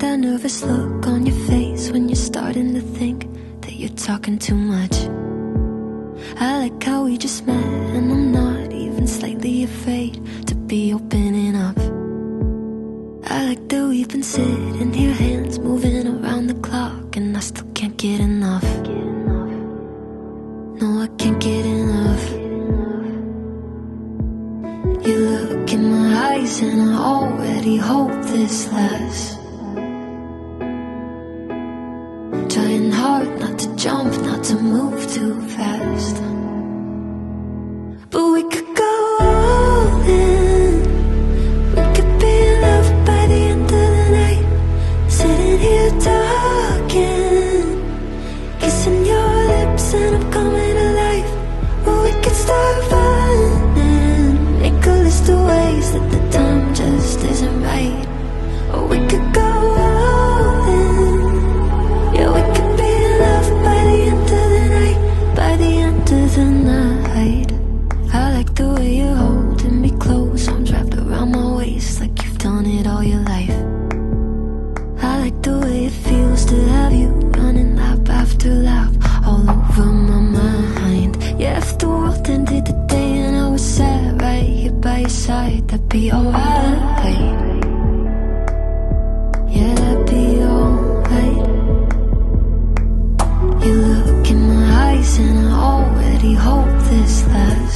that nervous look on your face when you're starting to think that you're talking too much. I like how we just met, and I'm not even slightly afraid to be opening up. I like that we've been sitting here, hands moving around the clock, and I still can't get enough. No, I can't get enough. You look in my eyes and I already hope this lasts. Trying hard not to jump, not to move too fast. But we could go all in. We could be in love by the end of the night. Sitting here talking, kissing your lips and I'm coming alive. Or we could start running, make a list of ways that the time just isn't right. Or we could go all in. Yeah, we could be in love by the end of the night. By the end of the night. I like the way you're holding me close, arms wrapped around my waist like you've done it all your life. I like the way it feels to have you running lap after lap all over my mind. Yeah, if the world ended today and I was sat right here by your side, that'd be alright. Yeah, that'd be alright. You look in my eyes and I already hope this lasts.